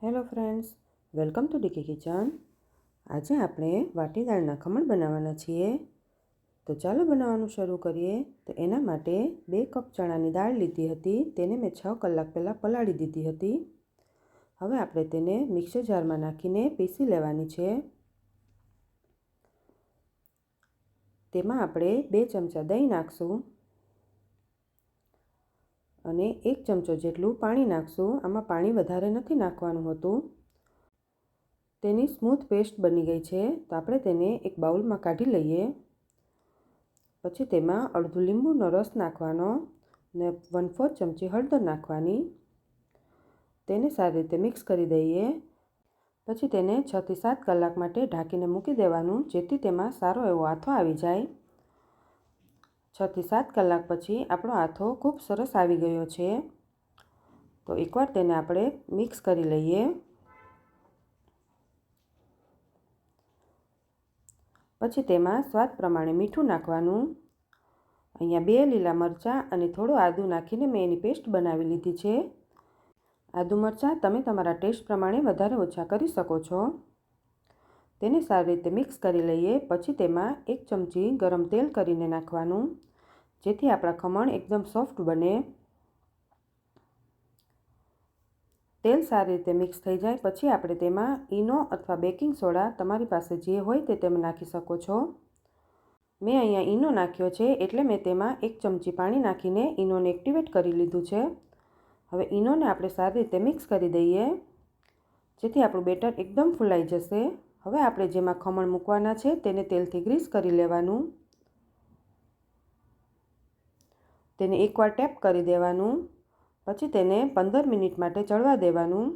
Hello friends, welcome to DK kitchen. આજે આપણે વાટી દાળના ખમણ બનાવવાના છીએ. તો ચાલો બનાવવાનું શરૂ કરીએ. તો એના માટે 2 કપ ચણાની દાળ લીધી હતી. તેને મેં 6 કલાક પહેલાં પલાળી દીધી હતી. હવે આપણે તેને મિક્સર જારમાં નાખીને પીસી લેવાની છે. તેમાં આપણે 2 ચમચા દહીં નાખશું અને 1 ચમચો જેટલું પાણી નાખશું. આમાં પાણી વધારે નથી નાખવાનું હોતું. તેની સ્મૂથ પેસ્ટ બની ગઈ છે, તો આપણે તેને એક બાઉલમાં કાઢી લઈએ. પછી તેમાં અડધું લીંબુનો રસ નાખવાનો ને 1/4 ચમચી હળદર નાખવાની. તેને સારી રીતે મિક્સ કરી દઈએ. પછી તેને 6 થી 7 કલાક માટે ઢાંકીને મૂકી દેવાનું, જેથી તેમાં સારો એવો આથો આવી જાય. 6 થી 7 કલાક પછી આપણો આથો ખૂબ સરસ આવી ગયો છે. તો એકવાર તેને આપણે મિક્સ કરી લઈએ. પછી તેમાં સ્વાદ પ્રમાણે મીઠું નાખવાનું. અહીંયા 2 લીલા મરચાં અને થોડું આદું નાખીને મેં એની પેસ્ટ બનાવી લીધી છે. આદુ મરચાં તમે તમારા ટેસ્ટ પ્રમાણે વધારે ઓછા કરી શકો છો. તેને સારી રીતે મિક્સ કરી લઈએ. પછી તેમાં 1 ચમચી ગરમ તેલ કરીને નાખવાનું, જેથી આપણા ખમણ એકદમ સોફ્ટ બને. તેલ સારી રીતે મિક્સ થઈ જાય પછી આપણે તેમાં ઈનો અથવા બેકિંગ સોડા તમારી પાસે જે હોય તે તમે નાખી શકો છો. મેં અહીંયા ઈનો નાખ્યો છે, એટલે મેં તેમાં 1 ચમચી પાણી નાખીને ઈનોને એક્ટિવેટ કરી લીધું છે. હવે ઈનોને આપણે સારી રીતે મિક્સ કરી દઈએ, જેથી આપણું બેટર એકદમ ફૂલાઈ જશે. હવે આપણે જેમાં ખમણ મૂકવાના છે તેને તેલથી ગ્રીસ કરી લેવાનું. તેને એકવાર ટેપ કરી દેવાનું. પછી તેને 15 મિનિટ માટે ચડવા દેવાનું.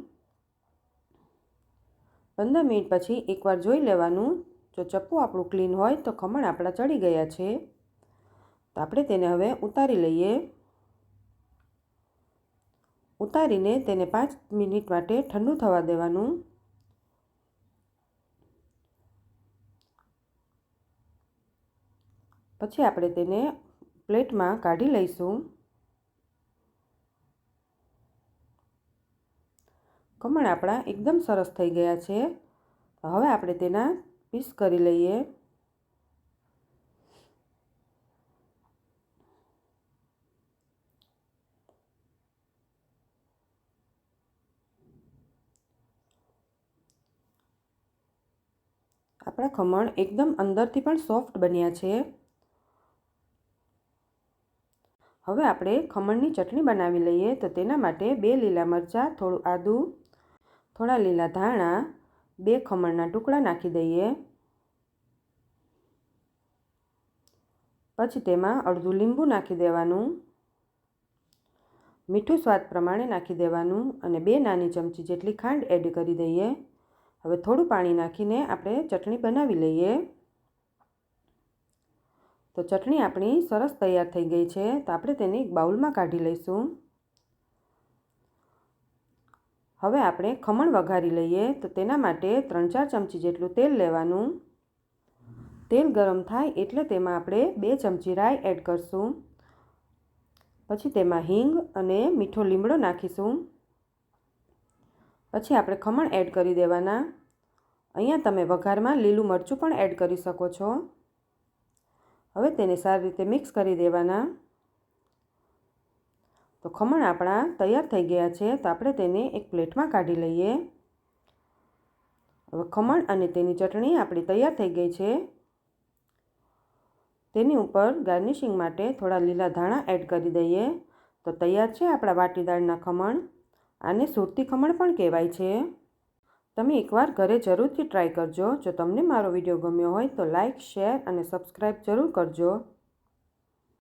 15 મિનિટ પછી એકવાર જોઈ લેવાનું. જો ચપ્પુ આપણું ક્લીન હોય તો ખમણ આપણા ચડી ગયા છે. તો આપણે તેને હવે ઉતારી લઈએ. ઉતારીને તેને 5 મિનિટ માટે ઠંડુ થવા દેવાનું. પછી આપણે તેને પ્લેટમાં કાઢી લઈશું. ખમણ આપણા એકદમ સરસ થઈ ગયા છે. હવે આપણે તેના પીસ કરી લઈએ. આપણા ખમણ એકદમ અંદરથી પણ સોફ્ટ બન્યા છે. હવે આપણે ખમણની ચટણી બનાવી લઈએ. તો તેના માટે 2 લીલા મરચાં, થોડું આદું, થોડા લીલા ધાણા, 2 ખમણના ટુકડા નાખી દઈએ. પછી તેમાં અડધું લીંબુ નાખી દેવાનું. મીઠું સ્વાદ પ્રમાણે નાખી દેવાનું અને 2 નાની ચમચી જેટલી ખાંડ એડ કરી દઈએ. હવે થોડું પાણી નાખીને આપણે ચટણી બનાવી લઈએ. તો ચટણી આપણી સરસ તૈયાર થઈ ગઈ છે. તો આપણે તેને એક બાઉલમાં કાઢી લઈશું. હવે આપણે ખમણ વઘારી લઈએ. તો તેના માટે 3-4 ચમચી જેટલું તેલ લેવાનું. તેલ ગરમ થાય એટલે તેમાં આપણે 2 ચમચી રાઈ એડ કરશું. પછી તેમાં હિંગ અને મીઠો લીમડો નાખીશું. પછી આપણે ખમણ એડ કરી દેવાના. અહીંયા તમે વઘારમાં લીલું મરચું પણ એડ કરી શકો છો. હવે તેને સારી રીતે મિક્સ કરી દેવાના. તો ખમણ આપણા તૈયાર થઈ ગયા છે. તો આપણે તેને એક પ્લેટમાં કાઢી લઈએ. હવે ખમણ અને તેની ચટણી આપણી તૈયાર થઈ ગઈ છે. તેની ઉપર ગાર્નિશિંગ માટે થોડા લીલા ધાણા એડ કરી દઈએ. તો તૈયાર છે આપણા વાટી દાળના ખમણ. આને સુરતી ખમણ પણ કહેવાય છે. તમે એકવાર ઘરે જરૂરથી ટ્રાય કરજો. જો તમને મારો વિડીયો ગમ્યો હોય તો લાઇક, શેર અને સબસ્ક્રાઈબ જરૂર કરજો.